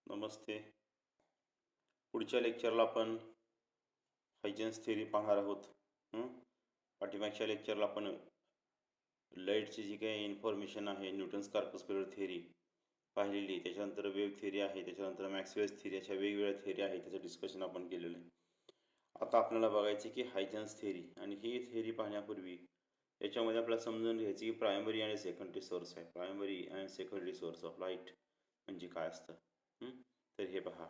नमस्ते. पुढच्या लेक्चरला आपण हायजेन्स थिअरी पाहणार आहोत. पाठीमागच्या लेक्चरला आपण लाईटची जी काही इन्फॉर्मेशन आहे, न्यूटन्स कॉर्पस्क्युलर थिअरी पाहिलेली. त्याच्यानंतर वेव्ह थिअरी आहे, त्याच्यानंतर मॅक्सवेल्स थिअरी, अशा वेगवेगळ्या थिअरी आहे, त्याचं डिस्कशन आपण केलेलं आहे. आता आपल्याला बघायचं की हायजेन्स थिअरी, आणि ही थिअरी पाहण्यापूर्वी याच्यामध्ये आपल्याला समजून घ्यायचं की प्रायमरी आणि सेकंडरी सोर्स आहे. Primary and secondary source of light म्हणजे काय असतं. तर हे पहा.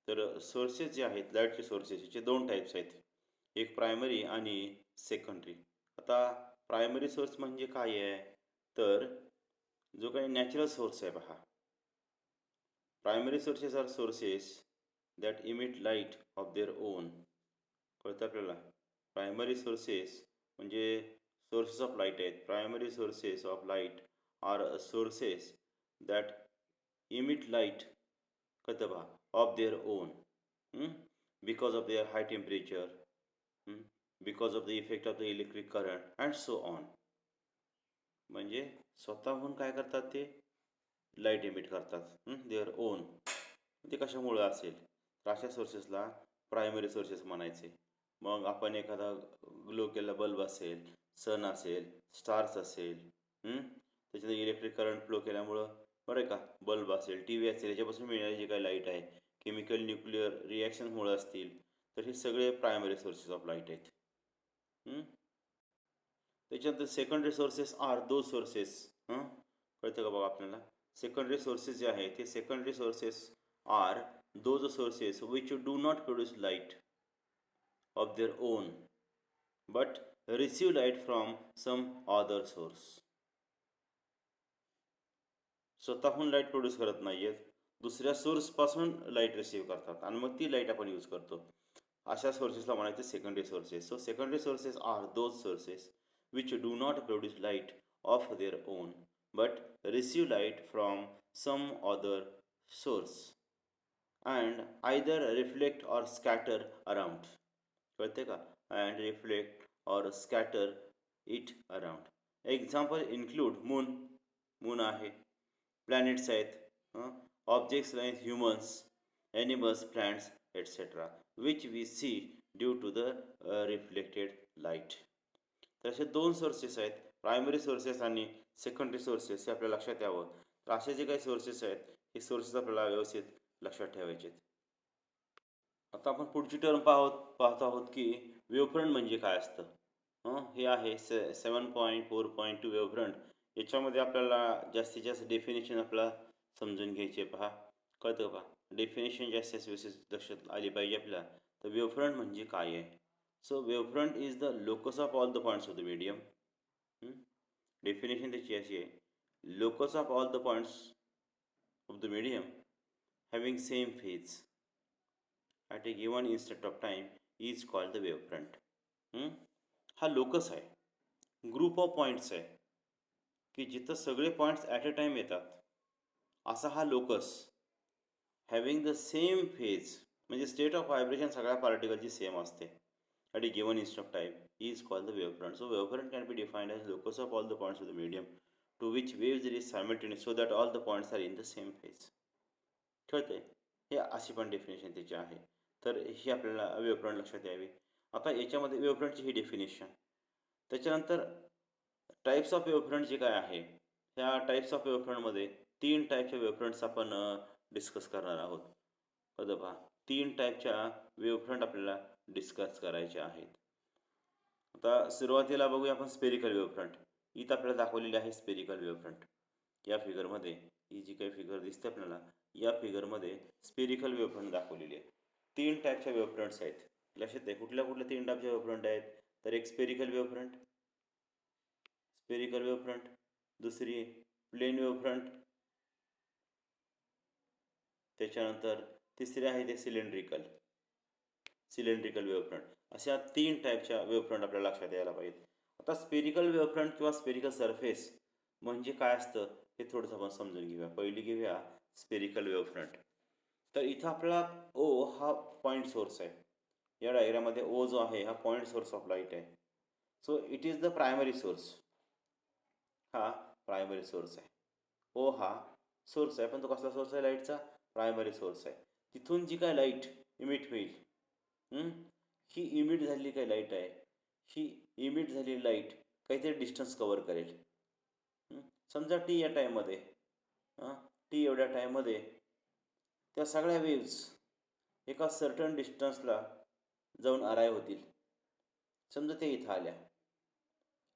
तर सोर्सेस जे आहेत लाईटचे सोर्सेस, याचे दोन टाईप्स आहेत. एक प्रायमरी आणि सेकंडरी. आता प्रायमरी सोर्स म्हणजे काय आहे, तर जो काही नॅचरल सोर्स आहे पहा. Primary sources are sources that emit light of their own. कळतं आपल्याला. प्रायमरी सोर्सेस म्हणजे सोर्सेस ऑफ लाईट आहेत. Primary sources of light are sources that emit light, कळतं पहा, of their own, because of their high temperature, because of the effect of the electric current and so on. म्हणजे स्वतःहून काय करतात, ते light emit करतात their own. ते कशामुळं असेल, तर अशा सोर्सेसला प्रायमरी सोर्सेस म्हणायचे. मग आपण एखादा ग्लो केलेला बल्ब असेल, सन असेल, स्टार्स असेल, त्याच्यात इलेक्ट्रिक करंट फ्लो केल्यामुळं, बरं आहे का, बल्ब असेल, टी व्ही असेल, याच्यापासून मिळणारी जी काही लाईट आहे, केमिकल न्यूक्लिअर रिॲक्शनमुळं असतील, तर हे सगळे प्रायमरी सोर्सेस ऑफ लाईट आहेत. त्याच्यानंतर secondary sources are those sources. कळतं का बघा आपल्याला. सेकंडरी सोर्सेस जे आहेत, ते secondary sources are those sources which do not produce light of their own but receive light from some other source. स्वतःहून लाईट प्रोड्यूस करत नाही आहेत, दुसऱ्या सोर्सपासून लाईट रिसीव्ह करतात आणि मग ती लाईट आपण यूज करतो. अशा सोर्सेसला म्हणायचे secondary sources. So secondary sources are those sources which do not produce light of their own but receive light from some other source and either reflect or scatter around. कळते का. and reflect or scatter it around. Example include moon आहे, planets आहेत, objects like humans, animals, plants etcetera which we see due to the reflected light. तर असे दोन sources आहेत, primary sources आणि secondary sources, हे आपल्या लक्षात यावं. तर असे जे काही सोर्सेस आहेत, हे सोर्सेस आपल्याला व्यवस्थित लक्षात ठेवायचे आहेत. आता आपण पुढची टर्म पाहत आहोत की वेव्हफ्रंट म्हणजे काय असतं. हे आहे 7.4.2 वेव्हफ्रंट. याच्यामध्ये आपल्याला जास्तीत जास्त डेफिनेशन आपल्याला समजून घ्यायचे. पहा, कळतं का. डेफिनेशन जास्तीत जास्त लक्षात आली पाहिजे आपल्याला. तर वेव्हफ्रंट म्हणजे काय आहे. So wavefront is the locus of all the points of the medium. Definition त्याची अशी आहे, locus of all the points of the medium having same phase at a given instant of time is called the wavefront. हा locus आहे, group of points आहे की जिथं सगळे points at a time येतात, असा हा locus. Having the same phase म्हणजे स्टेट ऑफ व्हायब्रेशन सगळ्या पार्टिकलची सेम असते at a given instant of time is called the wavefront. So wavefront can be defined as locus of all the points of the medium to which waves reach simultaneously so that all the points are in the same phase. कळते. हे अशी पण definition त्याची आहे. तर ही आपल्याला वेव्हफ्रंट लक्षात यावी. आता याच्यामध्ये वेव्हफ्रंटची ही डेफिनेशन. त्याच्यानंतर टाईप्स ऑफ वेव्हफ्रंट जे काय आहे, ह्या टाईप्स ऑफ वेव्हफ्रंटमध्ये 3 टाईपच्या वेव्हफ्रंट्स आपण डिस्कस करणार आहोत. कळतं पहा, 3 टाईपच्या वेव्हफ्रंट आपल्याला डिस्कस करायचे आहेत. आता सुरुवातीला बघूया आपण स्पेरिकल वेव्हफ्रंट. इथं आपल्याला दाखवलेली आहे स्पेरिकल वेव्हफ्रंट. या फिगरमध्ये ही जी काही फिगर दिसते आपल्याला, या फिगरमध्ये स्पेरिकल वेव्हफ्रंट दाखवलेली आहे. 3 टाईपच्या वेव्हफ्रंट्स आहेत. लक्षात आहे, कुठल्या 3 टाईपच्या वेव्हफ्रंट आहेत, तर एक स्पेरिकल वेव्हफ्रंट, दुसरी प्लेन वेव्हफ्रंट, त्याच्यानंतर तिसरी आहे ते सिलेंड्रिकल वेव्हफ्रंट. अशा 3 टाईपच्या वेव्हफ्रंट आपल्याला लक्षात यायला पाहिजेत. आता स्पेरिकल वेव्हफ्रंट किंवा स्पेरिकल सरफेस म्हणजे काय असतं, हे थोडंसं आपण समजून घेऊया. पहिली घेऊया स्पेरिकल वेव्हफ्रंट. तर इथं आपल्याला ओ हा पॉईंट सोर्स आहे. या डायग्राममध्ये ओ जो आहे हा पॉईंट सोर्स ऑफ लाईट आहे. So it is the primary source. हा प्रायमरी सोर्स आहे. ओ हा सोर्स आहे, पण तो कसला सोर्स आहे लाईटचा? प्रायमरी सोर्स आहे. तिथून जी काय लाईट इमिट होईल, ही इमिट झालेली काय लाईट आहे, ही इमिट झालेली लाईट काहीतरी डिस्टन्स कवर करेल. समजा टी या टाईममध्ये, टी एवढ्या टाईममध्ये त्या सगळ्या वेव्स एका सर्टन डिस्टन्सला जाऊन अराईव्ह होतील. समजा ते इथं आल्या,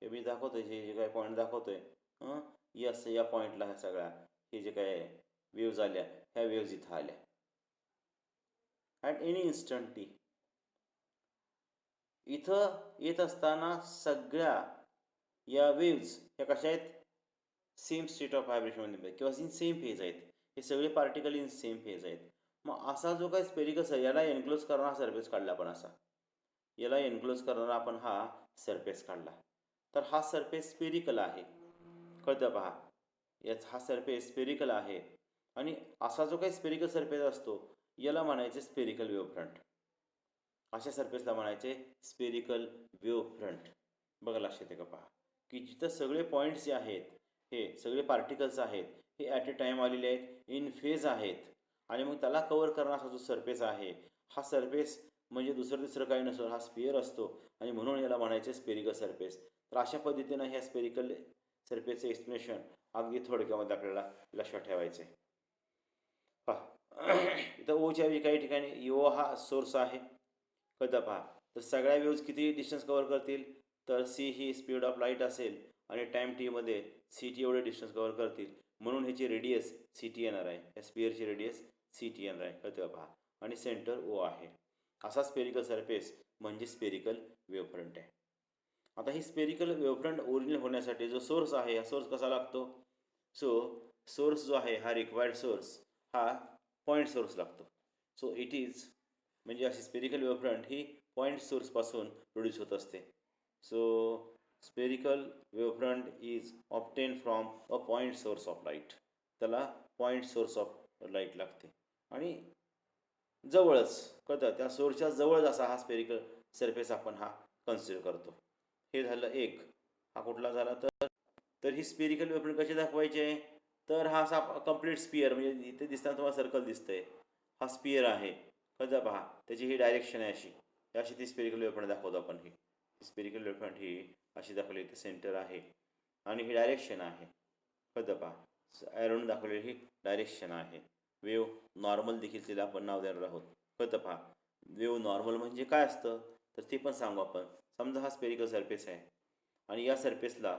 हे मी दाखवतोय, जे काय पॉईंट दाखवतोय, यस, या पॉईंटला ह्या सगळ्या हे जे काय वेव्ज आल्या, ह्या वेव्ज इथं आल्या ॲट एनी इन्स्टंट टी. इथं येत असताना सगळ्या या वेव्ज ह्या कशा आहेत? सेम स्टेट ऑफ व्हायब्रेशनमध्ये किंवा इन सेम फेज आहेत. हे सगळे पार्टिकल इन सेम फेज आहेत. मग असा जो काही स्पेरिकल याला एनक्लोज करणारा सरफेस काढला आपण, असा याला एनक्लोज करणारा आपण हा सरफेस काढला. तर हा सरफेस स्पेरिकल आहे, कळतं पहा. हा सरफेस स्पेरिकल आहे. आणि असा जो काही स्पेरिकल सरफेस असतो याला म्हणायचे स्पेरिकल वेव्ह फ्रंट. अशा सरफेसला म्हणायचे स्पेरिकल वेव्ह फ्रंट. बघा, लक्षात आहे का पहा, की जिथं सगळे पॉईंट्स जे आहेत, हे सगळे पार्टिकल्स आहेत, हे ॲट ए टाईम आलेले आहेत, इन फेज आहेत. आणि मग त्याला कवर करणारा जो सरफेस आहे, हा सरफेस म्हणजे दुसरं तिसरं काही नसतो, हा स्पिअर असतो. आणि म्हणून याला म्हणायचे स्पेरिकल सरफेस. तर अशा पद्धतीनं ह्या स्पेरिकल सरफेसचे एक्सप्लेनेशन अगदी थोडक्यामध्ये आपल्याला लक्षात ठेवायचे. पहा, इथं ओच्या काही ठिकाणी ओ हा सोर्स आहे, कळतं पहा. तर सगळ्या वेव्ज किती डिस्टन्स कवर करतील? तर सी ही स्पीड ऑफ लाईट असेल आणि टाईम टीमध्ये सी टी एवढे डिस्टन्स कवर करतील. म्हणून ह्याची रेडियस सी टी येणार आहे, या स्पिअरची रेडियस सी टी येणार आहे, कळतं पहा. आणि सेंटर ओ आहे. असा स्पेरिकल सरफेस म्हणजे स्पेरिकल वेव्हफ्रंट आहे. आता ही स्पेरिकल वेव्हफ्रंट ओरिजिनल होण्यासाठी जो सोर्स आहे, हा सोर्स कसा लागतो? सो सोर्स जो आहे, हा रिक्वायर्ड सोर्स हा पॉईंट सोर्स लागतो. सो इट इज, म्हणजे अशी स्पेरिकल वेव्हफ्रंट ही पॉईंट सोर्सपासून प्रोड्यूस होत असते. So spherical wavefront is obtained from a point source of light. त्याला पॉईंट सोर्स ऑफ लाईट लागते आणि जवळच, कळतं, त्या सोर्सच्या जवळच असा हा स्पेरिकल सरफेस आपण हा कन्सिडर करतो. हे झालं एक. हा कुठला झाला? तर ही स्पेरिकल वेव्हफ्रंट कशी दाखवायचे? तर हा असा कंप्लीट स्पिअर, म्हणजे इथे दिसताना तुम्हाला सर्कल दिसतंय, हा स्पिअर आहे, कळतं पहा. त्याची ही डायरेक्शन आहे अशी, अशी ती स्पेरिकल वेव्हफ्रंट दाखवतो आपण. ही स्पेरिकल वेव्हफ्रंट ही अशी दाखवली, इथे सेंटर आहे आणि ही डायरेक्शन आहे, कळतं पहा. ॲरोने दाखवलेली ही डायरेक्शन आहे. वेव्ह नॉर्मल देखील तिला आपण नाव देणार आहोत, कळतं पहा. वेव्ह नॉर्मल म्हणजे काय असतं तर ते पण सांगू आपण. समजा हा स्पेरिकल सरफेस आहे आणि या सरफेसला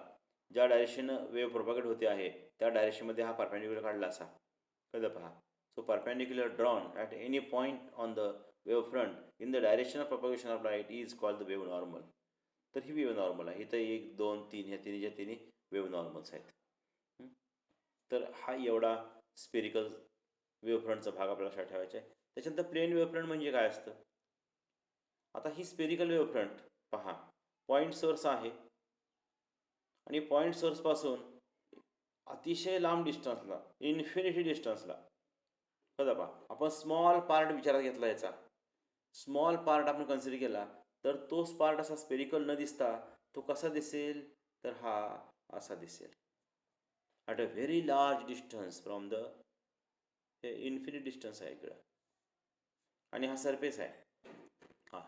ज्या डायरेक्शननं वेव्ह प्रोपागेट होते आहे त्या डायरेक्शनमध्ये हा परपेंडिक्युलर काढला असा, कळतं पहा. So perpendicular drawn at any point on the wave front in the direction of propagation of light is called the wave normal. तर ही वेव्ह नॉर्मल आहे. इथं 1, 2, 3 ह्या तिन्ही वेव्ह नॉर्मल्स आहेत. तर हा एवढा स्पेरिकल वेव्हफ्रंटचा भाग आपल्याला लक्षात ठेवायचा आहे. त्याच्यानंतर प्लेन वेव्हफ्रंट म्हणजे काय असतं? आता ही स्पेरिकल वेव्हफ्रंट पहा, पॉईंट सोर्स आहे आणि पॉईंट सोर्सपासून अतिशय लांब डिस्टन्सला, इन्फिनिटी डिस्टन्सला, कळतं पहा. आपण स्मॉल पार्ट विचारात घेतला, याचा स्मॉल पार्ट आपण कन्सिडर केला, तर तोच पार्ट असा स्पेरिकल न दिसता तो कसा दिसेल? तर हा असा दिसेल at a very large distance from the, हे इन्फिनिट डिस्टन्स आहे इकडं आणि हा सरफेस आहे. हा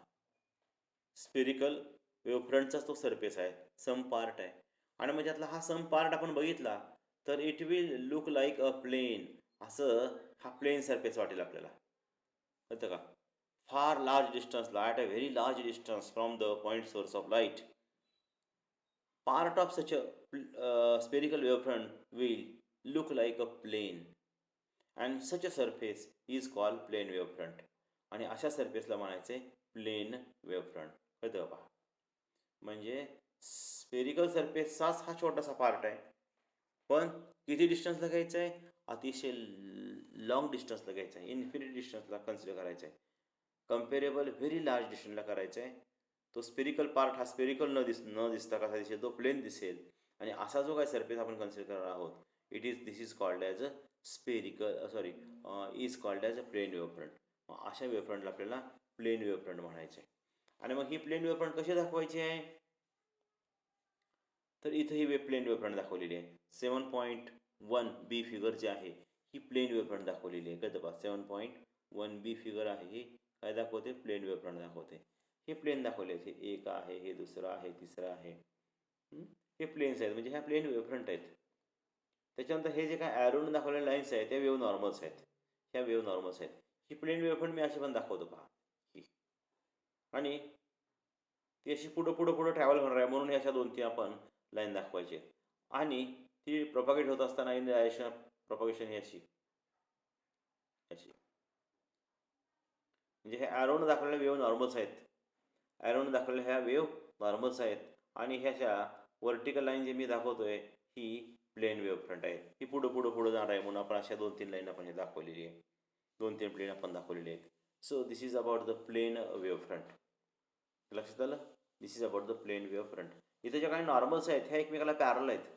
स्पेरिकल वेव्हफ्रंटचाच तो सरफेस आहे, सम पार्ट आहे. आणि मग त्यातला हा सम पार्ट आपण बघितला तर it will look like a plane. असं हा प्लेन सरफेस वाटेल आपल्याला, कळतं का. फार लार्ज डिस्टन्सला, at a very large distance from the point source of light, part of such a spherical wavefront will look like a plane and such a surface is called plane wavefront. आणि अशा सरफेसला म्हणायचे plain वेव्हफ्रंट, कळतं पहा. म्हणजे spherical सरफेसचाच हा छोटासा part आहे, पण किती डिस्टन्सला घ्यायचं आहे? अतिशय लॉंग डिस्टन्सला घ्यायचं आहे, इन्फिनिट डिस्टन्सला कन्सिडर करायचं आहे, कम्पेरेबल व्हेरी लार्ज डिस्टन्सला करायचं आहे. तो स्पेरिकल पार्ट हा स्पेरिकल न दिसता कसा दिसेल? तो प्लेन दिसेल. आणि असा जो काही सरफेस आपण कन्सिडर करणार आहोत, this is called as a spherical is called as a plane wavefront. अशा वेव्हफ्रंटला आपल्याला प्लेन वेव्हफ्रंट म्हणायचे. आणि मग ही प्लेन वेव्हफ्रंट कशी दाखवायची आहे? तर इथं ही प्लेन वेव्हफ्रंट दाखवलेली आहे. 7.1 बी फिगर जे आहे ही प्लेन वेव्हफ्रंट दाखवलेली आहे. कळतं पहा 7.1b फिगर आहे ही काय दाखवते? प्लेन वेव्हफ्रंट दाखवते. हे प्लेन दाखवले आहेत. हे एक आहे, हे दुसरं आहे, तिसरं आहे. हे प्लेन्स आहेत म्हणजे ह्या प्लेन वेव्हफ्रंट आहेत. त्याच्यानंतर हे जे काय ॲरोने दाखवलेले लाईन्स आहेत त्या वेव्ह नॉर्मल्स आहेत. ह्या वेव्ह नॉर्मल्स आहेत. ही प्लेन वेव्हफ्रंट मी अशी पण दाखवतो पहा ही. आणि ती अशी पुढं ट्रॅव्हल होणार आहे म्हणून अशा 2-3 आपण लाईन दाखवायची. आणि ती प्रोपागेट होत असताना in the direction of propagation ही अशी अशी म्हणजे हे ॲरोने दाखवलेल्या वेव्ह नॉर्मल्स आहेत. ॲरोने दाखवलेल्या ह्या वेव्ह नॉर्मल्स आहेत आणि ह्याच्या व्हर्टिकल लाईन जे मी दाखवतोय ही प्लेन वेव्हफ्रंट आहे. ही पुढं जाणार आहे म्हणून आपण अशा 2-3 लाईन आपण हे दाखवलेली आहे. 2-3 प्लेन आपण दाखवलेले आहेत. So this is about the plane wavefront. लक्षात आलं? This is about the plane wavefront. इथे ज्या काही नॉर्मल्स आहेत ह्या एकमेकाला पॅरल आहेत.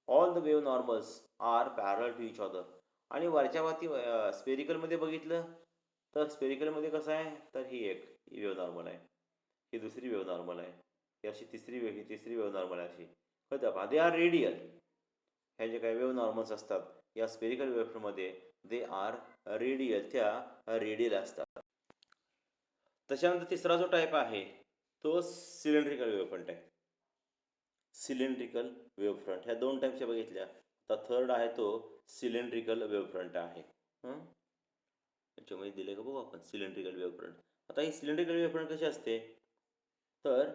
All the wave normals are parallel to each other. आणि वरच्या वरती स्पेरिकलमध्ये बघितलं तर स्पेरिकलमध्ये कसं आहे तर ही एक वेव्ह नॉर्मल आहे, ही दुसरी वेव्ह नॉर्मल आहे, ही अशी तिसरी वेव्ह नॉर्मल आहे अशी. कळतं पहा दे आर रेडियल. ह्या जे काही वेव्ह नॉर्मल्स असतात या स्पेरिकल वेव्हफ्रंटमध्ये दे आर रेडियल, त्या रेडियल असतात. त्याच्यानंतर तिसरा जो टाईप आहे तो सिलेंड्रिकल वेव्हफ्रंट आहे. सिलेंड्रिकल वेव्हफ्रंट ह्या 2 टाईपच्या बघितल्या. आता थर्ड आहे तो सिलेंड्रिकल वेव्हफ्रंट आहे. याच्यामध्ये दिले का बघू आपण सिलेंड्रिकल वेव्हफ्रंट. आता ही सिलेंड्रिकल वेव्हफ्रंट कशी असते तर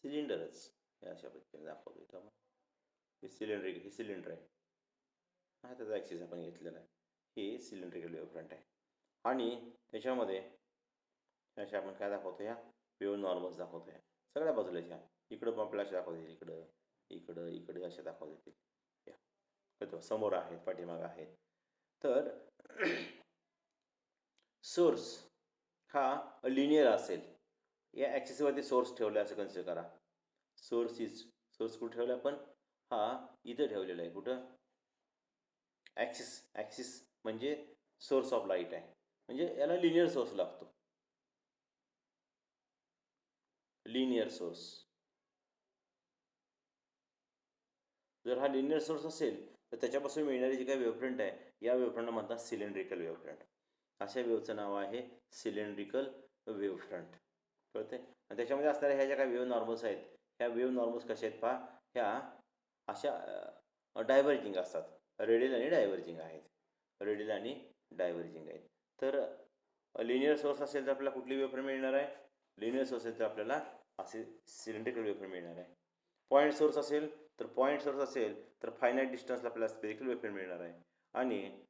सिलेंडरच हे अशा पद्धतीने दाखवतो इथं. हे सिलेंडर आहे. हा त्याचा ॲक्सिस आपण घेतलेला आहे. ही सिलेंड्रिकल वेव्हफ्रंट आहे. आणि त्याच्यामध्ये अशा आपण काय दाखवतो ह्या वेव्ह नॉर्मल्स दाखवतो ह्या सगळ्या बाजूला. ह्या इकडं पण आपल्याला अशा दाखवतील, इकडे अशा दाखवतील. या समोर आहेत, पाठीमागं आहेत. तर सोर्स हा लिनियर असेल. या ॲक्सिसवरती सोर्स ठेवला असं कन्सिडर करा. सोर्स कुठं ठेवला आपण? हा इथं ठेवलेला आहे. कुठं? ॲक्सिस म्हणजे सोर्स ऑफ लाईट आहे. म्हणजे याला लिनियर सोर्स लागतो. Linear source. जर हा लिनियर सोर्स असेल तर त्याच्यापासून मिळणारी जी काही वेव्हफ्रंट आहे या वेव्हफ्रंटला म्हणतात सिलेंड्रिकल वेव्हफ्रंट. अशा वेव्हचं नाव आहे सिलेंड्रिकल वेव्हफ्रंट. कळते? आणि त्याच्यामध्ये असणाऱ्या ह्या ज्या काही वेव्ह नॉर्मल्स आहेत ह्या वेव्ह नॉर्मल्स कशा आहेत पहा ह्या अशा डायव्हर्जिंग असतात. रेडियल आणि डायव्हर्जिंग आहेत. तर लिनियर सोर्स असेल तर आपल्याला कुठली वेव्हफ्रंट मिळणार आहे? लिनियर सोर्स असेल तर आपल्याला असे सिलेंड्रिकल वेव्हफ्रंट मिळणार आहे. पॉईंट सोर्स असेल तर फायनाईट डिस्टन्सला आपल्याला स्पेरिकल वेव्हफ्रंट मिळणार आहे. आणि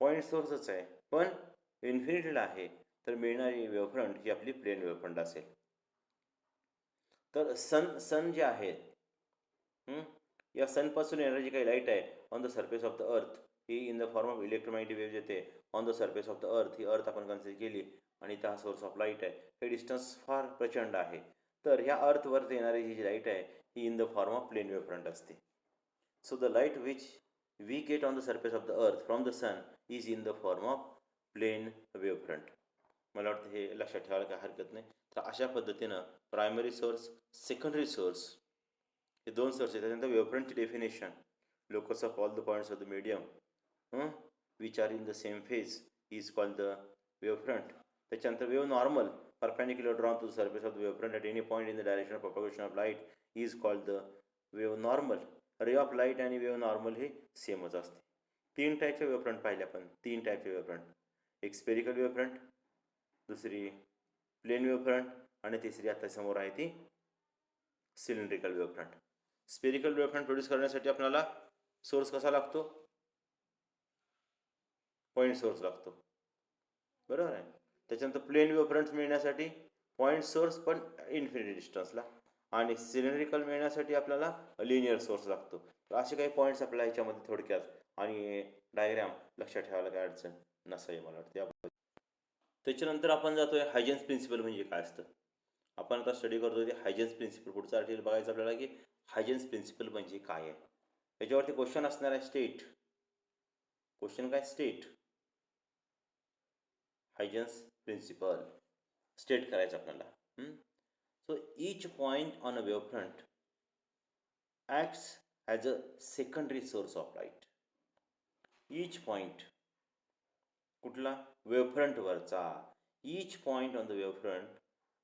पॉईंट सोर्सच आहे पण इन्फिनिटीला आहे तर मिळणारी वेव्हफ्रंट ही आपली प्लेन वेव्हफ्रंट असेल. तर सन जे आहे या सनपासून येणारी जी काही लाईट आहे on the surface of the earth ही in the form of electromagnetic wave येते on the surface of the earth. ही अर्थ आपण कन्सिडर केली आणि त्या सोर्स ऑफ लाईट आहे. हे डिस्टन्स फार प्रचंड आहे. तर ह्या अर्थवर येणारी ही जी लाईट आहे ही in the form of plane wavefront असते. So the light which we get on the surface of the earth from the sun is in the form of plane wavefront. मला वाटतं हे लक्षात ठेवायला काही हरकत नाही. तर अशा पद्धतीनं प्रायमरी सोर्स, सेकंडरी सोर्स हे 2 सोर्स आहेत. त्याच्यानंतर वेव्हफ्रंटची definition locus of all the points of the medium which are in the same phase is called the wavefront. त्याच्यानंतर wave normal perpendicular drawn to the surface of the wavefront at any point in the direction of propagation of light is called the wave normal. Ray of light आणि wave normal हे सेमच असते. 3 टाईपचे वेव्हफ्रंट पाहिले आपण. 3 टाईपचे वेव्हफ्रंट. एक स्पेरिकल वेव्हफ्रंट, दुसरी प्लेन वेव्हफ्रंट आणि तिसरी आता समोर आहे ती सिलेंड्रिकल वेव्हफ्रंट. स्पेरिकल वेव्हफ्रंट प्रोड्यूस करण्यासाठी आपल्याला सोर्स कसा लागतो? पॉईंट सोर्स लागतो. बरोबर आहे. त्याच्यानंतर प्लेन वेव्हफ्रंट्स मिळण्यासाठी पॉईंट सोर्स पण इन्फिनिटी डिस्टन्सला आणि सिलेंड्रिकल मिळण्यासाठी आपल्याला लिनियर सोर्स लागतो. तर असे काही पॉईंट्स आपल्याला ह्याच्यामध्ये थोडक्यात आणि डायग्राम लक्षात ठेवायला काही अडचण नसावी मला वाटतं. त्याच्यानंतर आपण जातोय हायजेन्स प्रिन्सिपल म्हणजे काय असतं. आपण आता स्टडी करतोय ते हायजेन्स प्रिन्सिपल. पुढचं आर्टिकल बघायचं आपल्याला की हायजेन्स प्रिन्सिपल म्हणजे काय आहे. याच्यावरती क्वेश्चन असणार आहे स्टेट. क्वेश्चन काय? स्टेट हायजेन्स प्रिन्सिपल स्टेट करायचं आपल्याला. So each point on a wavefront acts as a secondary source of light. Each point कुठला वेवफ्रंटवरचा, each point on the wavefront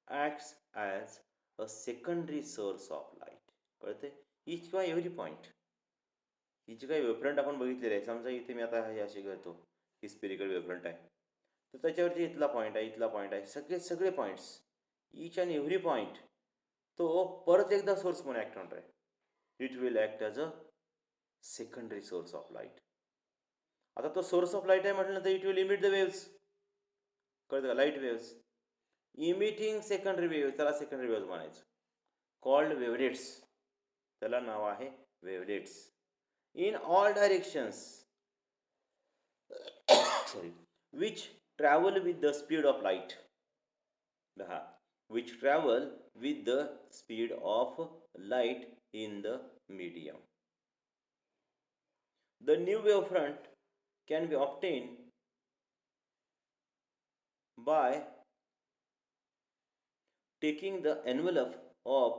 acts as a secondary source of light. कळते? Each किंवा every point, ही जी काही wavefront आपण बघितलेली आहे, समजा इथे मी आता हे अशी घेतो, ही स्पिरिकल वेवफ्रंट आहे, तर त्याच्यावरती इथला पॉईंट आहे, इथला पॉईंट आहे, सगळे points, each and every point तो परत एकदा सोर्स म्हणून ॲक्ट होणार आहे. It will act as a secondary source of light. आता तो सोर्स ऑफ लाईट आहे म्हटलं तर it will emit the waves. कळतं का? Light waves emitting secondary wave, त्याला सेकंडरी वेव्ह म्हणायचं, कॉल्ड वेवलेट्स. त्याला नाव आहे wavelets. In all directions sorry which travel with the speed of light. which travel with the speed of light in the medium. The new wavefront can be obtained by taking the envelope of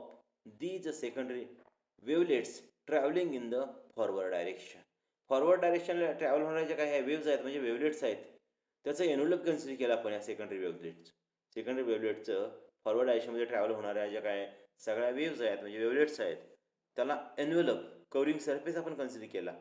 these secondary wavelets traveling in the forward direction. Forward डायरेक्शनला travel होणाऱ्या काय ह्या waves आहेत, म्हणजे wavelets आहेत, त्याचं envelope consider केलं आपण या सेकंडरी वेवलेट्स. सेकंडरी वेवलेटचं फॉरवर्ड डायरेक्शनमध्ये ट्रॅव्हल होणाऱ्या ज्या काय सगळ्या वेव्ज आहेत, म्हणजे वेवलेट्स आहेत, त्याला एन्व्हलप कवरिंग सरफेस आपण कन्सिडर केला.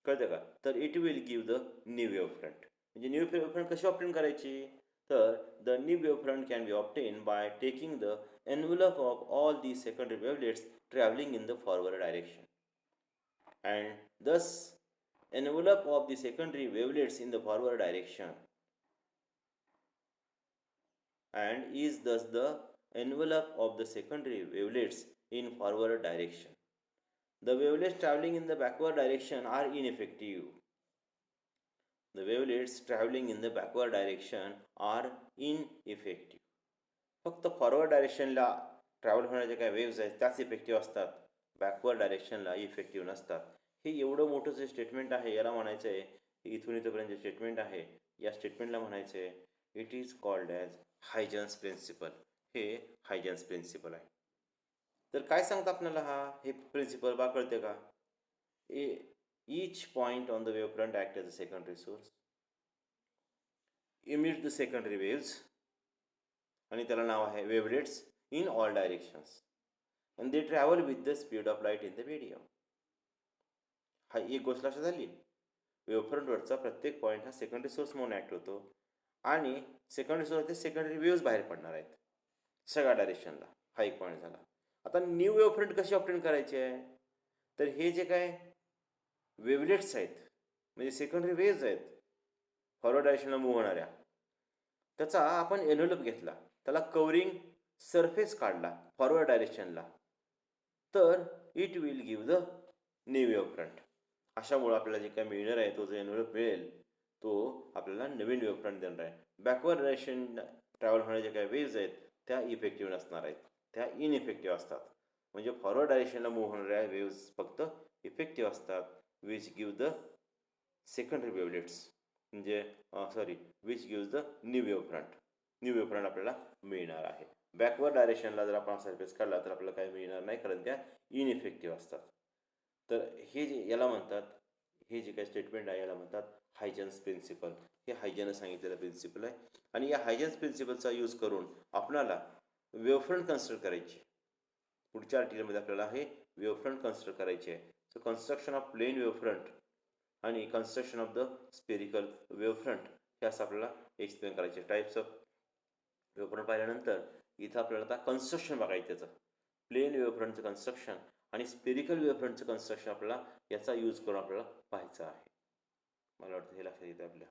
कळतं का? तर it will give the new wavefront. म्हणजे न्यू वेवफ्रंट कशी ऑप्टेन करायची? तर the new wavefront can be obtain by taking the envelope of all the secondary wavelets travelling in the forward direction, and thus envelope of the secondary wavelets in the forward direction, and is thus the envelope of the secondary wavelets in forward direction. The wavelets traveling in the backward direction are ineffective. The wavelets traveling in the backward direction are ineffective. फक्त forward डायरेक्शनला travel होणाऱ्या ज्या काही waves आहेत त्याच effective असतात, backward डायरेक्शनला effective नसतात. हे एवढं मोठं जे स्टेटमेंट आहे याला म्हणायचं आहे, इथून इथंपर्यंत जे स्टेटमेंट आहे या स्टेटमेंटला म्हणायचं आहे it is called as Huygens principle. हे हायजन्स प्रिन्सिपल आहे. तर काय सांगतं आपल्याला हे प्रिन्सिपल बा कळते का? Each point on the wavefront act as a secondary source, emit the secondary waves, आणि त्याला नाव आहे wavelets in all directions, and they travel with the speed of light in the medium. हा एक गोष्ट लक्षात झाली. वेवफ्रंटवरचा प्रत्येक पॉईंट हा सेकंडरी सोर्स म्हणून ॲक्ट होतो, आणि सेकंडरी सोर्स सेकंडरी वेव्ज बाहेर पडणार आहेत सगळ्या डायरेक्शनला. हा एक पॉईंट झाला. आता न्यू वेवफ्रंट कशी ऑप्टेन करायची आहे? तर हे जे काय वेवलेट्स आहेत, म्हणजे सेकंडरी वेव्ज आहेत फॉरवर्ड डायरेक्शनला मूव्ह होणाऱ्या, त्याचा आपण एन्व्हलप घेतला, त्याला कवरिंग सरफेस काढला फॉरवर्ड डायरेक्शनला, तर it will give the new wavefront. अशामुळे आपल्याला जे काय मिळणार आहे, तो जो एन्व्हलप मिळेल तो आपल्याला नवीन वेवफ्रंट देणार आहे. बॅकवर्ड डायरेक्शन ट्रॅव्हल होणाऱ्या ज्या काही वेव्ज आहेत त्या इफेक्टिव्ह नसणार आहेत, त्या इनइफेक्टिव्ह असतात. म्हणजे फॉरवर्ड डायरेक्शनला मूव्ह होणाऱ्या वेव्ज फक्त इफेक्टिव्ह असतात, which give the secondary wavelets, म्हणजे which give the new wavefront. New wavefront आपल्याला मिळणार आहे. बॅकवर्ड डायरेक्शनला जर आपण सरफेस काढला तर आपल्याला काही मिळणार नाही, कारण त्या इनइफेक्टिव्ह असतात. तर हे जे याला म्हणतात, हे जे काही स्टेटमेंट आहे याला म्हणतात हायजन्स प्रिन्सिपल. हे हायजननं सांगितलेलं प्रिन्सिपल आहे, आणि या हायजन्स प्रिन्सिपलचा यूज करून आपल्याला वेवफ्रंट कन्सिडर करायची. पुढच्या आर्टिकलमध्ये आपल्याला हे वेवफ्रंट कन्सिडर करायचे आहे. So construction of plane wavefront आणि construction of the spherical wavefront हे असं आपल्याला एक्सप्लेन करायचे. टाईप्स ऑफ वेवफ्रंट पाहिल्यानंतर इथं आपल्याला आता कन्स्ट्रक्शन बघायचं त्याचं, प्लेन वेवफ्रंटचं कन्स्ट्रक्शन आणि स्पेरिकल वेवफ्रंटचं कन्स्ट्रक्शन आपल्याला याचा यूज करून आपल्याला पाहायचं आहे. मला वाटतं हे लक्षात येतं आपल्या.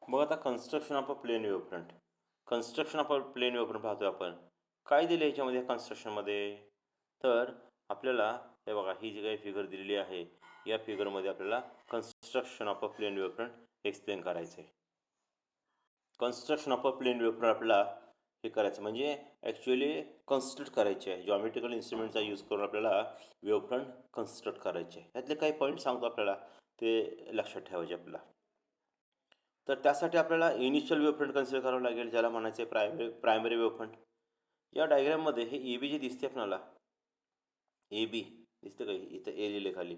मग आता construction of a plane wavefront. Construction of a plane wavefront पाहतोय आपण. काय दिलं याच्यामध्ये कन्स्ट्रक्शनमध्ये? तर आपल्याला हे बघा, ही जी काही फिगर दिलेली आहे या फिगरमध्ये आपल्याला construction of a plane wavefront explain करायचं आहे. Construction of a plane wavefront आपल्याला हे करायचं म्हणजे ॲक्च्युअली कन्स्ट्रक्ट करायचे आहे. जॉमेट्रिकल इन्स्ट्रुमेंटचा यूज करून आपल्याला वेवफ्रंट कन्स्ट्रक्ट करायचे आहे. यातले काही पॉईंट सांगतो आपल्याला, ते लक्षात ठेवायचे आपल्याला. तर त्यासाठी आपल्याला इनिशियल वेवफ्रंट कन्सिडर करावं लागेल, ज्याला म्हणायचं आहे प्रायमरी वेवफ्रंट. या डायग्राममध्ये हे ए बी जे दिसते आपल्याला, ए बी दिसते का? इथं ए लिहिले खाली,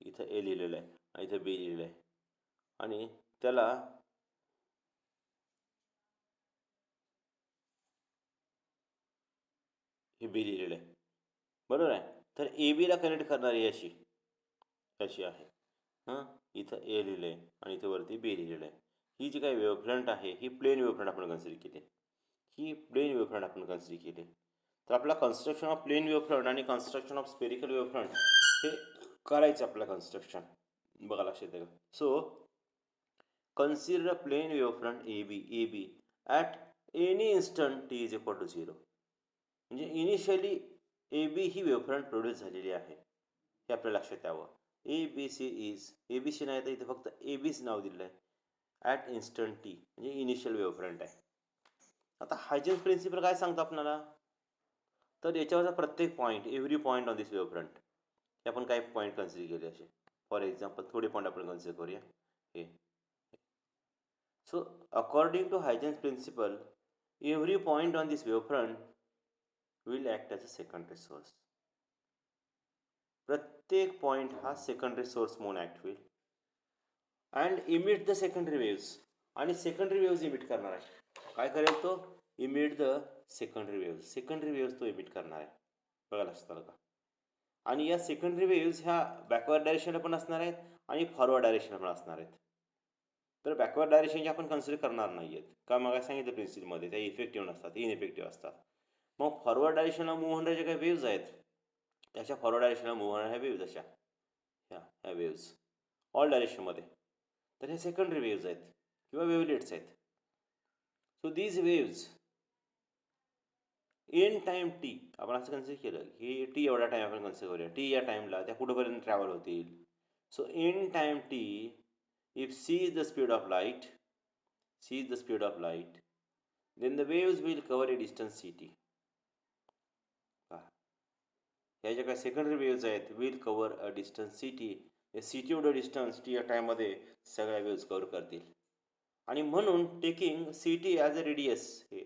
इथं ए लिहिलेलं आहे आणि इथं बी लिहिलेलं आहे आणि त्याला हे बी लिहिलेलं आहे, बरोबर आहे. तर ए बीला कनेक्ट करणारी अशी अशी आहे. हां, इथं ए लिहिलं आहे आणि इथं वरती बी लिहिलेलं आहे. ही जी काही वेव्हफ्रंट आहे ही प्लेन वेव्हफ्रंट आपण कन्सिडर केली आहे. ही प्लेन वेव्हफ्रंट आपण कन्सिडर केली आहे. तर आपला कन्स्ट्रक्शन ऑफ प्लेन वेव्हफ्रंट आणि कन्स्ट्रक्शन ऑफ स्पेरिकल वेव्हफ्रंट हे करायचं आपलं कन्स्ट्रक्शन. बघा लक्षात येईल. So consider a plane wavefront A B at any instant t is equal to 0. म्हणजे initially A B he वेव्हफ्रंट produce झालेली आहे, हे आपल्या लक्षात यावं. A B C is, A B C नाही तर इथे फक्त ए बीच नाव दिलेलं आहे. ॲट इन्स्टंट टी म्हणजे इनिशियल वेव्हफ्रंट आहे. आता हायजेन्स प्रिन्सिपल काय सांगतो आपल्याला, तर याच्यावरचा प्रत्येक point, every point on this wavefront, हे आपण काय पॉईंट कन्सिडर केले असे. फॉर एक्झाम्पल थोडे पॉईंट आपण कन्सिडर करूया. हे so according to Huygens principle every point on this wavefront will act as a secondary source. प्रत्येक पॉईंट हा सेकंडरी सोर्स म्हणून ॲक्ट होईल and emit the secondary waves. आणि सेकंडरी वेव्स इमिट करणार आहे. काय करेल तो, emit the secondary waves. Secondary waves तो इमिट करणार आहे. बघा लक्षात आलं का. आणि या सेकंडरी वेव्स ह्या बॅकवर्ड डायरेक्शनला पण असणार आहेत आणि फॉरवर्ड डायरेक्शनला पण असणार आहेत. तर बॅकवर्ड डायरेक्शनचे आपण कन्सिडर करणार नाही आहेत का, मग सांगितलं प्रिन्सिपलमध्ये त्या इफेक्टिव्ह नसतात, इनइफेक्टिव्ह असतात. मग फॉरवर्ड डायरेक्शनला मूव्ह होणाऱ्या ज्या काही वेव्ज आहेत त्याच्या फॉरवर्ड डायरेक्शनला मूव्ह होणाऱ्या ह्या वेव्ज अशा ह्या वेव्ज ऑल डायरेक्शनमध्ये, तर हे सेकंडरी वेव्ज आहेत किंवा वेव्हलेट्स आहेत. So these waves in time T, आपण असं कन्सिडर केलं की टी एवढा टाईम आपण कन्सिडर करूया. टी या टाईमला त्या कुठंपर्यंत ट्रॅव्हल होतील. So in time T if C is the speed of light, C is the speed of light, then the waves will cover a distance ct. ह्या ज्या काही सेकंडरी वेव्ज आहेत will cover a distance c t. C t एवढं distance t या टाईममध्ये सगळ्या waves cover करतील. आणि म्हणून taking c t as a radius, हे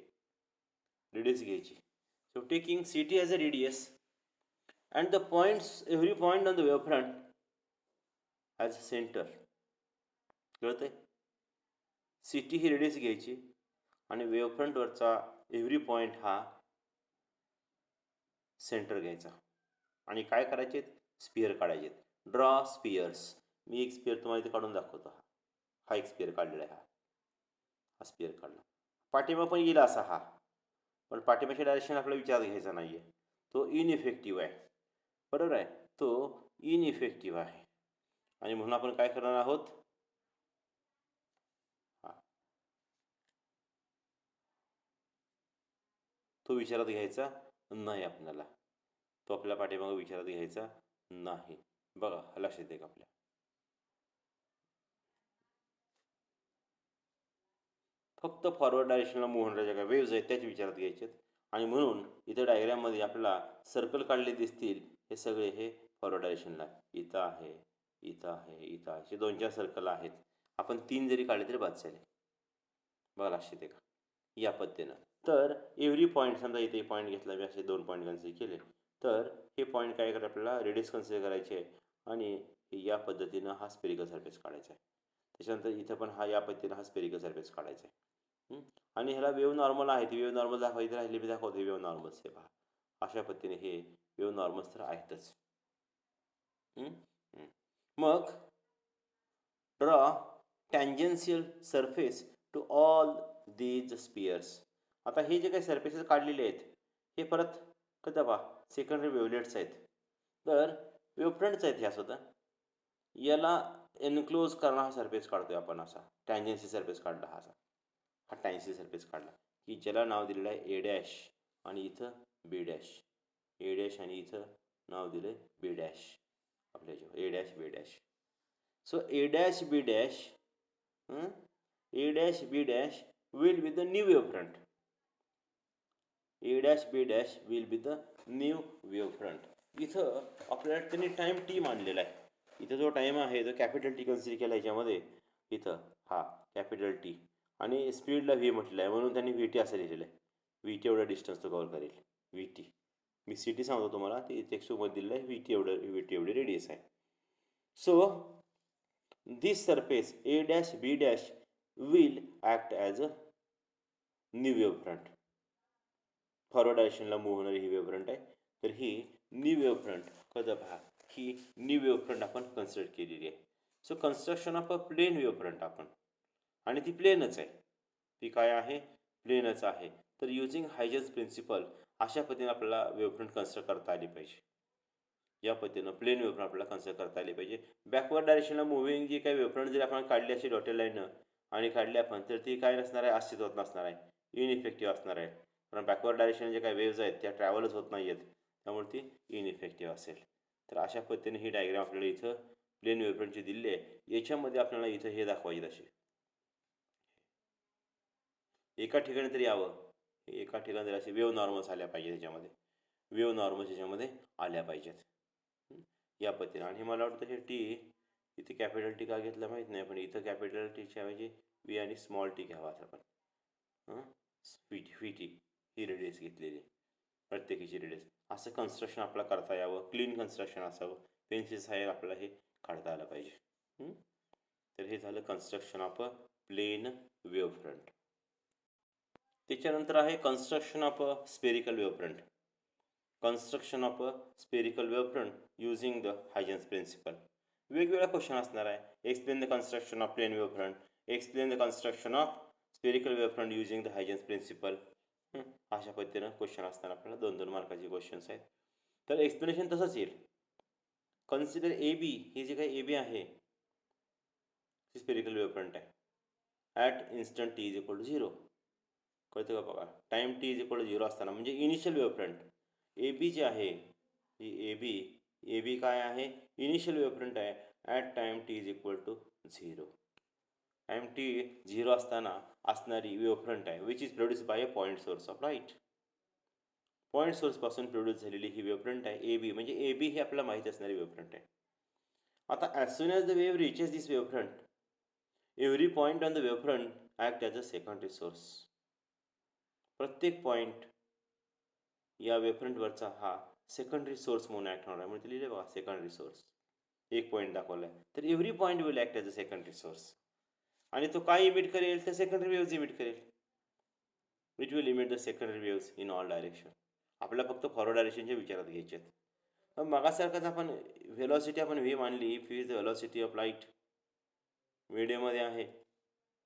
रेडियस घ्यायची. So taking c t as a radius and the points, every point on the wave front as a centre. कळतंय. सी टी ही रेडियस घ्यायची आणि wave फ्रंटवरचा एव्हरी पॉईंट हा centre घ्यायचा आणि काय करायचे, स्पिअर काढायचे. ड्रॉ स्पिअर्स. मी एक स्पिअर तुम्हाला इथे काढून दाखवतो. हा एक स्पिअर काढलेला आहे. हा स्पिअर काढला. पाठिंबा पण येईल असा हा, पण पाठिंबाची डायरेक्शन आपल्याला विचारात घ्यायचा नाही आहे. तो इनइफेक्टिव्ह आहे, बरोबर आहे. तो इनइफेक्टिव्ह आहे आणि म्हणून आपण काय करणार आहोत, तो विचारात घ्यायचा नाही आपल्याला. तो आपल्या पाठीमागं विचारात घ्यायचा नाही. बघा लक्षात येते का आपल्या. फक्त फॉरवर्ड डायरेक्शनला मूव्ह होणाऱ्या ज्या काही वेव्ज आहेत त्याच विचारात घ्यायचे आहेत. आणि म्हणून इथे डायग्राममध्ये आपल्याला सर्कल काढले दिसतील. हे सगळे हे फॉरवर्ड डायरेक्शनला, इथं आहे, इथं आहे, इथं आहे. 2-4 सर्कल आहेत. आपण 3 जरी काढले तरी बाद झाले. बघा लक्षात येते का या पद्धतीनं. तर एव्हरी पॉईंट, समजा इथे पॉईंट घेतला मी, असे 2 पॉईंट कन्सिडर केले, तर हे पॉईंट काय करायचं आपल्याला, रेडियस कन्सिडर करायचे आहे आणि या पद्धतीनं हा स्पेरिकल सरफेस काढायचा आहे. त्याच्यानंतर इथं पण हा या पद्धतीनं हा स्पेरिकल सरफेस काढायचा आहे. आणि ह्याला वेव्ह नॉर्मल आहे, ती वेव्ह नॉर्मल दाखवायची राहिली मी दाखवते. वेव्ह नॉर्मल्स हे पहा, अशा पद्धतीने हे वेव्ह नॉर्मल्स तर आहेतच. मग draw tangential surface to all these spheres. आता हे जे काही सरफेसेस काढलेले आहेत हे परत कसं पहा सेकंडरी वेव्हलेट्स आहेत. तर वेव्हफ्रंट्स आहेत ह्या सुद्धा. याला एनक्लोज करणारा हा सरफेस काढतोय आपण असा. टँजेन्सी सरफेस काढला हा असा, हा टँजेन्सी सरफेस काढला की ज्याला नाव दिलेलं आहे ए डॅश आणि इथं बी डॅश. ए डॅश आणि इथं नाव दिलं आहे बी डॅश. आपल्या A dash B dash. So A dash B dash, A dash B dash will be the new wave front. A dash B dash will be the new wave front. इथं आपल्याला त्यांनी time T मानलेला आहे. इथं जो time आहे तो capital T consider केला याच्यामध्ये. इथं हा कॅपिटल टी आणि स्पीडला व्ही म्हटलेलं आहे म्हणून त्यांनी व्ही टी असं लिहिलेलं आहे. व्ही टी एवढा डिस्टन्स तो कव्हर करेल. व्ही टी मी सी टी सांगतो तुम्हाला, ते टेक्स्टमध्ये दिलेलं आहे. व्ही टी एवढं, व्ही टी एवढी रेडियस आहे. So this surface A dash B dash will act as a new wavefront. Forward डायरेक्शनला मूव्ह होणारी ही वेवफ्रंट आहे. तर ही न्यू वेवफ्रंट कदा पहा ही न्यू वेवफ्रंट आपण कन्सिडर केलेली आहे. So construction of a plane wavefront आपण, आणि ती प्लेनच आहे. ती काय आहे? प्लेनच आहे. तर युजिंग हायजेन्स प्रिन्सिपल अशा पद्धतीने आपल्याला वेवफ्रंट कन्स्ट्रक्ट करता आली पाहिजे. या पद्धतीनं प्लेन वेवफ्रंट आपल्याला कन्स्ट्रक्ट करता आली पाहिजे. बॅकवर्ड डायरेक्शनला मुव्हिंग जी काही वेवफ्रंट जरी आपण काढली अशी डॉटेड लाईननं आणि काढली आपण, तर ती काय नसणार आहे? अस्तित्वात नसणार आहे, इनइफेक्टिव्ह असणार आहे. कारण बॅकवर्ड डायरेक्शन जे काही वेव्ज आहेत त्या ट्रॅव्हलच होत नाही आहेत, त्यामुळे ती इनइफेक्टिव्ह असेल. तर अशा पद्धतीने ही डायग्राम आपल्याला इथं प्लेन वेवफ्रंटची दिली आहे. याच्यामध्ये आपल्याला इथं हे दाखवायचे असे एका ठिकाणी तरी यावं, एका ठिकाणी तरी असे वेव्ह नॉर्मल्स आल्या पाहिजे, त्याच्यामध्ये वेव्ह नॉर्मल्स याच्यामध्ये आल्या पाहिजेत या पद्धतीने. आणि मला वाटतं हे टी इथे कॅपिटल टी का घेतलं माहीत नाही, पण इथं कॅपिटल टीच्या ऐवजी वी आणि स्मॉल टी घ्यावा आपण. व्ही टी ही रेडियस घेतलेली, प्रत्येकीची रेडियस. असं कन्स्ट्रक्शन आपल्याला करता यावं, क्लीन कन्स्ट्रक्शन असावं, पेन्सिल साहेब आपल्याला हे काढता आलं पाहिजे. तर हे झालं construction of a plane wavefront. त्याच्यानंतर आहे construction of a spherical wavefront. Construction of a spherical wavefront using the Huygens principle. वेगवेगळा क्वेश्चन असणार आहे. Explain the construction of plane wavefront, explain the construction of spherical wavefront using the Huygens principle. अशा पद्धतीनं question असताना आपल्याला 2-2 मार्काचे questions आहेत. तर explanation तसंच येईल. कन्सिडर ए बी, ही जी काही ए बी आहे ती स्पेरिकल वेवफ्रंट आहे. At instant t is equal to 0. कळतं का बघा? Time t is equal to 0 असताना म्हणजे इनिशियल वेवफ्रंट ए बी जी आहे ही ए बी काय आहे? इनिशियल वेवफ्रंट आहे at time t is equal to 0. Time t 0 असताना असणारी वेवफ्रंट आहे, which is produce by a point source of light. Point सोर्सपासून प्रोड्यूस झालेली ही वेवफ्रंट आहे ए बी. म्हणजे ए बी ही आपल्याला माहीत असणारी वेवफ्रंट आहे. आता as soon as the wave reaches this wavefront, every point on the wavefront act as a secondary source. प्रत्येक पॉईंट या वेवफ्रंटवरचा हा सेकंडरी सोर्स म्हणून ॲक्ट होणार आहे. म्हणजे लिहिले बघा सेकंडरी सोर्स, एक पॉईंट दाखवला आहे. तर every point will act as a secondary source. आणि तो काय इमिट करेल? तर सेकंडरी वेव्ज इमिट करेल. Which will emit the secondary waves in all direction. आपल्याला फक्त फॉरवर्ड डायरेक्शनच्या विचारात घ्यायचे आहेत. मग मागासारखंच आपण व्हेलॉसिटी आपण व्ही मानली. V is the velocity of light, मीडियममध्ये आहे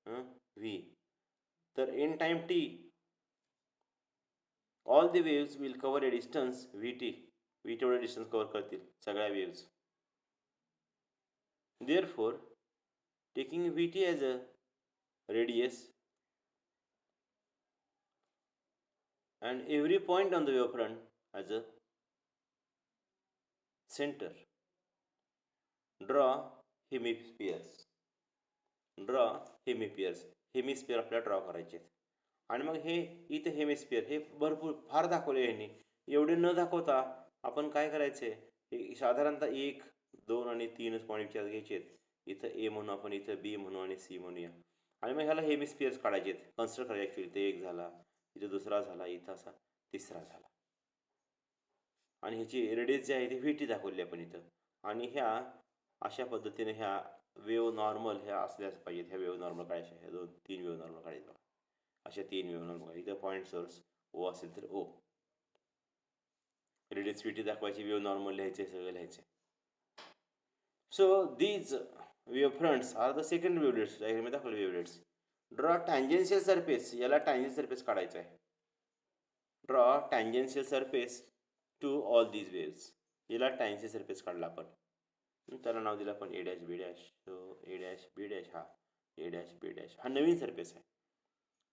व्ही. तर in time T all the waves will cover A distance V T. V तेवढे डिस्टन्स कवर करतील सगळ्या waves. Therefore taking V T as a radius and every point on the wavefront as a center, draw hemispheres. Draw hemispheres. Hemisphere आपल्याला draw करायचे आहेत. आणि मग हे इथं हेमिस्फिअर हे भरपूर फार दाखवले यांनी. एवढे न दाखवता आपण काय करायचे, हे साधारणतः 1, 2 आणि 3च पॉईंट विचारात घ्यायचे आहेत. इथं ए म्हणू आपण, इथं बी म्हणू आणि सी म्हणूया. आणि मग ह्याला हेमिस्फिअर्स काढायचे आहेत, कन्सिडर करायचे. ॲक्च्युली इथे एक झाला, इथं दुसरा झाला, इथं असा तिसरा झाला. आणि ह्याची रेडियस जी आहे ती व्ही टी दाखवली आपण इथं. आणि ह्या अशा पद्धतीने ह्या वेव्ह नॉर्मल ह्या असल्याच पाहिजेत. ह्या वेव्ह नॉर्मल काढायच्या, ह्या 2-3 वेव्ह नॉर्मल काढायच्या. अशा 3 वेव्ह नॉर्मल. इथं पॉईंट सोर्स ओ असेल तर ओ, रेडियस व्ही टी दाखवायची, वेव्ह नॉर्मल लिहायचे, सगळं लिहायचे. So these wavefronts are the second wavelets. Diagram दाखवले वेव्हलेट्स. ड्रॉ टँजेन्शियल सरफेस, याला टँजेंशियल सरफेस काढायचा आहे. Draw tangential surface to all these waves. याला टँजेन्शियल सरफेस काढला आपण, त्याला नाव दिलं आपण A dash B dash. So A dash B dash हा ए डॅश बी डॅश हा नवीन सरफेस आहे.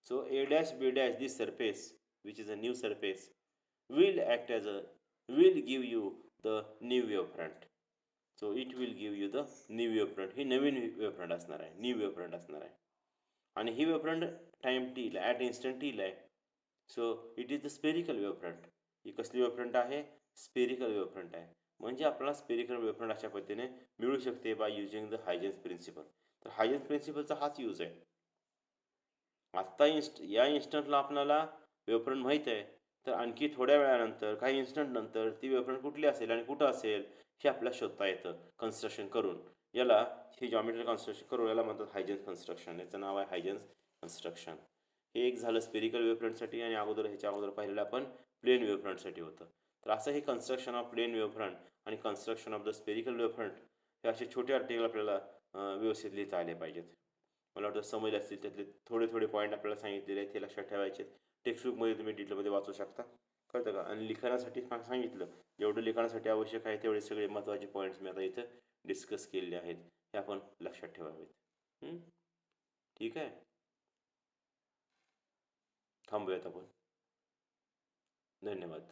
So A dash B dash this surface which is a new surface will act as a, will give you the new wavefront. So it will give you the new wavefront. ही नवीन wavefront असणार आहे, new wavefront असणार आहे. आणि ही wavefront time टीला at instant टीला आहे. So it is the spherical wavefront. ही कसली वेवफ्रंट आहे? स्पेरिकल वेवफ्रंट आहे. म्हणजे आपल्याला स्पेरिकल वेवफ्रंट अशा पद्धतीने मिळू शकते by using the Huygens principal. तर हायजेन्स प्रिन्सिपलचा हाच यूज आहे. आत्ता या इन्स्टंटला आपल्याला वेवफ्रंट माहीत आहे, तर आणखी थोड्या वेळानंतर काही इन्स्टंट नंतर ती वेवफ्रंट कुठली असेल आणि कुठं असेल हे आपल्याला शोधता येतं कन्स्ट्रक्शन करून. याला हे जॉमेट्री कन्स्ट्रक्शन करून याला म्हणतात हायजेन्स कन्स्ट्रक्शन. याचं नाव आहे हायजेन्स कन्स्ट्रक्शन. हे एक झालं स्पेरिकल वेव्हफ्रंटसाठी आणि ह्याच्या अगोदर पाहिलेलं आपण प्लेन वेव्हफ्रंटसाठी होतं. तर असं हे कन्स्ट्रक्शन ऑफ प्लेन वेव्हफ्रंट आणि कन्स्ट्रक्शन ऑफ द स्पेरिकल वेव्हफ्रंट हे असे छोटे आर्टिकल आपल्याला व्यवस्थित लिहिता आले पाहिजेत. मला वाटतं समजले असतील. त्यातले थोडे थोडे पॉईंट आपल्याला सांगितलेले आहेत, ते लक्षात ठेवायचे. टेक्स्टबुकमध्ये तुम्ही डिटेलमध्ये वाचू शकता, कळतं का. आणि लिखाणासाठी सांगितलं, जेवढं लिखाणासाठी आवश्यक आहे तेवढे सगळे महत्त्वाचे पॉईंट्स मी आता इथं डिस्कस केलेले आहेत, हे आपण लक्षात ठेवावेत. ठीक आहे, थांबूयात आपण. धन्यवाद.